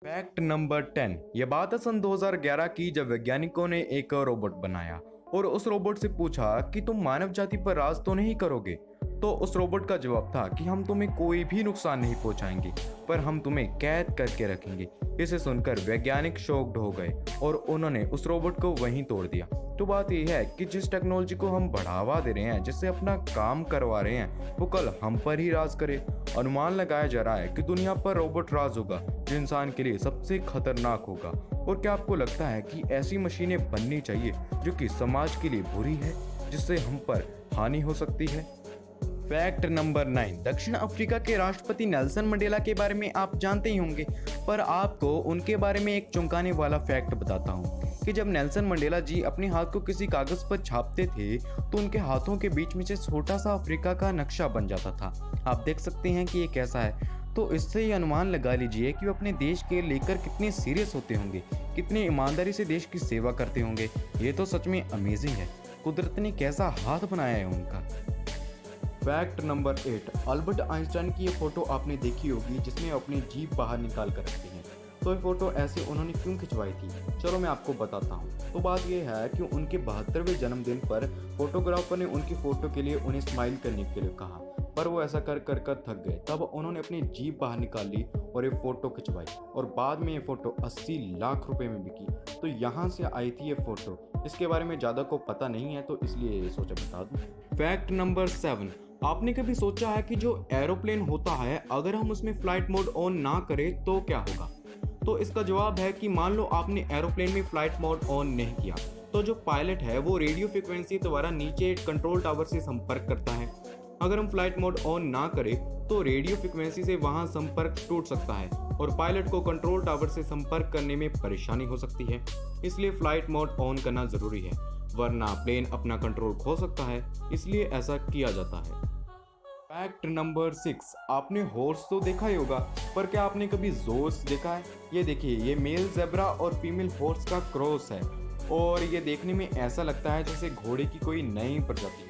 Fact number 10। यह बात है सन 2011 की, जब वैज्ञानिकों ने एक रोबोट बनाया और उस रोबोट से पूछा कि तुम मानव जाति पर राज तो नहीं करोगे। तो उस रोबोट का जवाब था कि हम तुम्हें कोई भी नुकसान नहीं पहुंचाएंगे, पर हम तुम्हें कैद करके रखेंगे। इसे सुनकर वैज्ञानिक शॉक्ड हो गए और उन्होंने उस रोबोट को वहीं तोड़ दिया। तो बात यह है कि जिस टेक्नोलॉजी को हम बढ़ावा दे रहे हैं, जिससे अपना काम करवा रहे हैं, वो कल हम पर ही राज करे। अनुमान लगाया जा रहा है कि दुनिया पर रोबोट राज होगा जो इंसान के लिए सबसे खतरनाक होगा। और क्या आपको लगता है कि ऐसी मशीनें बननी चाहिए जो कि समाज के लिए बुरी है, जिससे हम पर हानि हो सकती है? Fact number 9। दक्षिण अफ्रीका के राष्ट्रपति नेल्सन मंडेला के बारे में आप जानते ही होंगे, पर आपको उनके बारे में एक चौंकाने वाला फैक्ट बताता हूँ कि जब नेल्सन मंडेला जी अपने हाथ को किसी कागज पर छापते थे तो उनके हाथों के बीच में से छोटा सा अफ्रीका का नक्शा बन जाता था। आप देख सकते हैं कि ये कैसा है। तो इससे ही अनुमान लगा लीजिए कि वो अपने देश के लेकर कितने सीरियस होते होंगे, कितनी ईमानदारी से देश की सेवा करते होंगे। ये तो सच में अमेजिंग है। कुदरत ने कैसा हाथ बनाया है उनका। Fact number 8। अल्बर्ट आइंस्टाइन की ये फोटो आपने देखी होगी, जिसमें अपनी जीभ बाहर निकाल कर रखती है। तो ये फोटो ऐसे उन्होंने क्यों खिंचवाई थी, चलो मैं आपको बताता हूँ। तो बात यह है कि उनके 72वें जन्मदिन पर फोटोग्राफर ने उनकी फोटो के लिए उन्हें स्माइल करने के लिए कहा, पर वो ऐसा कर कर कर थक गए। तब उन्होंने अपनी जीभ बाहर निकाल ली और ये फोटो खिंचवाई, और बाद में ये फोटो 80 लाख रुपए में बिकी। तो यहाँ से आई थी ये फोटो। इसके बारे में ज़्यादा को पता नहीं है, तो इसलिए ये सोचा बता दूँ। Fact number 7। आपने कभी सोचा है कि जो एरोप्लेन होता है, अगर हम उसमें फ्लाइट मोड ऑन ना करें तो क्या होगा? तो इसका जवाब है कि मान लो आपने एरोप्लेन में फ्लाइट मोड ऑन नहीं किया, तो जो पायलट है वो रेडियो फ्रिक्वेंसी द्वारा नीचे कंट्रोल टावर से संपर्क करता है। अगर हम फ्लाइट मोड ऑन ना करें तो रेडियो फ्रिक्वेंसी से वहां संपर्क टूट सकता है और पायलट को कंट्रोल टावर से संपर्क करने में परेशानी हो सकती है। इसलिए फ्लाइट मोड ऑन करना जरूरी है, वरना प्लेन अपना कंट्रोल खो सकता है। इसलिए ऐसा किया जाता है। Fact number 6। आपने हॉर्स तो देखा ही होगा, पर क्या आपने कभी जोर्स देखा है? ये देखिए, ये मेल ज़ेब्रा और फीमेल हॉर्स का क्रॉस है और ये देखने में ऐसा लगता है जैसे घोड़े की कोई नई प्रजाति हो।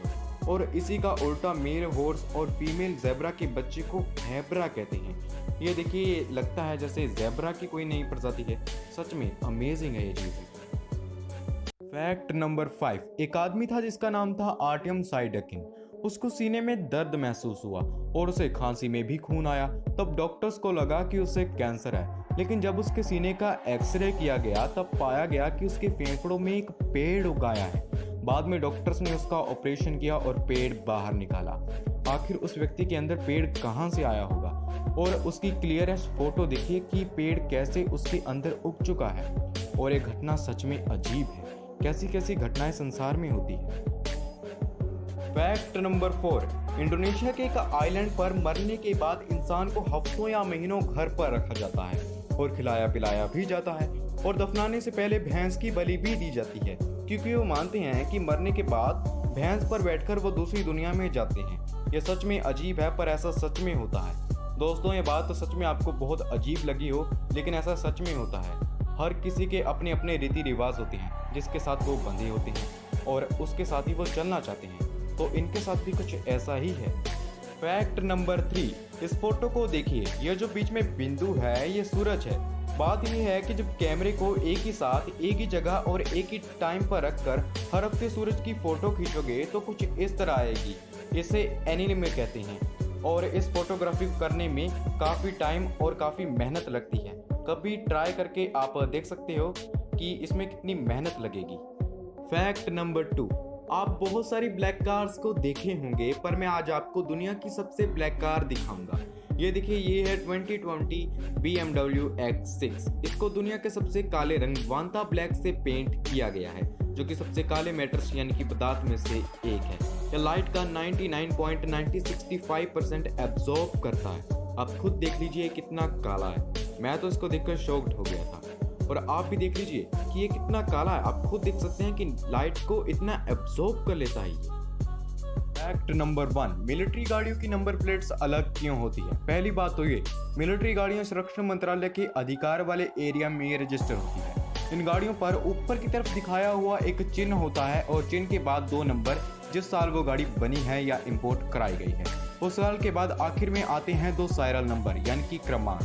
और इसी का उल्टा मेल हॉर्स और फीमेल ज़ेब्रा के बच्चे को हैब्रा कहते हैं। ये देखिए, लगता है जैसे ज़ेब्रा की कोई नई प्रजाति है। सच में अमेजिंग है ये चीज़। Fact number 5। एक आदमी था जिसका नाम था आर्टियम साइडकिन। उसको सीने में दर्द महसूस हुआ और उसे खांसी में भी खून आया। तब डॉक्टर्स को लगा कि उसे कैंसर है, लेकिन जब उसके सीने का एक्सरे किया गया तब पाया गया कि उसके फेफड़ों में एक पेड़ उगाया है। बाद में डॉक्टर्स ने उसका ऑपरेशन किया और पेड़ बाहर निकाला। आखिर उस व्यक्ति के अंदर पेड़ कहाँ से आया होगा? और उसकी क्लियरेस्ट फोटो देखिए कि पेड़ कैसे उसके अंदर उग चुका है। और ये घटना सच में अजीब है। कैसी कैसी घटनाएं संसार में होती है। Fact number 4। इंडोनेशिया के एक आइलैंड पर मरने के बाद इंसान को हफ्तों या महीनों घर पर रखा जाता है और खिलाया पिलाया भी जाता है, और दफनाने से पहले भैंस की बलि भी दी जाती है, क्योंकि वो मानते हैं कि मरने के बाद भैंस पर बैठकर वो दूसरी दुनिया में जाते हैं। ये सच में अजीब है, पर ऐसा सच में होता है। दोस्तों, ये बात तो सच में आपको बहुत अजीब लगी हो, लेकिन ऐसा सच में होता है। हर किसी के अपने अपने रीति रिवाज होते हैं जिसके साथ वो बंधे होते हैं और उसके साथ ही वो चलना चाहते हैं। तो इनके साथ भी कुछ ऐसा ही है। Fact number 3। इस फोटो को देखिए, ये जो बीच में बिंदु है ये सूरज है। बात ये है कि जब कैमरे को एक ही साथ एक ही जगह और एक ही टाइम पर रखकर हर हफ्ते सूरज की फोटो खींचोगे तो कुछ इस तरह आएगी। इसे एनिमे कहते हैं और इस फोटोग्राफी करने में काफ़ी टाइम और काफ़ी मेहनत लगती है। कभी ट्राई करके आप देख सकते हो कि इसमें कितनी मेहनत लगेगी। Fact number 2। आप बहुत सारी ब्लैक कार्स को देखे होंगे, पर मैं आज आपको दुनिया की सबसे ब्लैक कार दिखाऊंगा। ये देखिए, ये है 2020 BMW X6। इसको दुनिया के सबसे काले रंग वांता ब्लैक से पेंट किया गया है, जो कि सबसे काले मेटल्स यानी कि पदार्थ में से एक है। यह लाइट का 99.965% एब्जॉर्ब करता है। आप खुद देख लीजिए कितना काला है। मैं तो इसको देखकर शॉक्ड हो गया था, और आप भी देख लीजिए कि ये कितना काला है। आप खुद देख सकते हैं कि लाइट को इतना एब्जॉर्ब कर लेता है ये। Fact number 1। मिलिट्री गाड़ियों की नंबर प्लेट्स अलग क्यों होती है? पहली बात तो ये, मिलिट्री गाड़ियां संरक्षण मंत्रालय के अधिकार वाले एरिया में रजिस्टर होती है। इन गाड़ियों पर ऊपर की तरफ दिखाया हुआ एक चिन्ह होता है और चिन्ह के बाद 2 नंबर, जिस साल वो गाड़ी बनी है या इंपोर्ट कराई गई है। उस साल के बाद आखिर में आते हैं 2 साइरल नंबर यानी कि क्रमांक।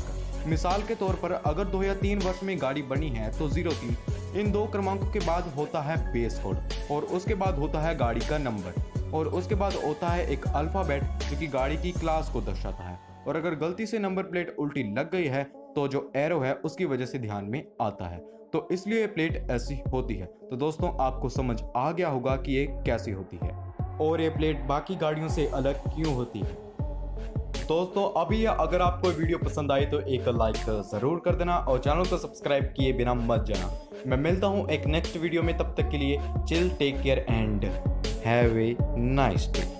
मिसाल के तौर पर अगर 2 या 3 वर्ष में गाड़ी बनी है तो 03 इन 2 क्रमांकों के बाद होता है बेस कोड और उसके बाद होता है गाड़ी का नंबर और उसके बाद होता है एक अल्फाबेट जो कि गाड़ी की क्लास को दर्शाता है। और अगर गलती से नंबर प्लेट उल्टी लग गई है तो जो एरो है उसकी वजह से ध्यान में आता है, तो इसलिए ये प्लेट ऐसी होती है। तो दोस्तों आपको समझ आ गया होगा कि ये कैसी होती है और ये प्लेट बाकी गाड़ियों से अलग क्यों होती है। दोस्तों अभी अगर आपको वीडियो पसंद आए तो एक लाइक ज़रूर कर देना और चैनल को सब्सक्राइब किए बिना मत जाना। मैं मिलता हूँ एक नेक्स्ट वीडियो में, तब तक के लिए chill, take care and have a nice day.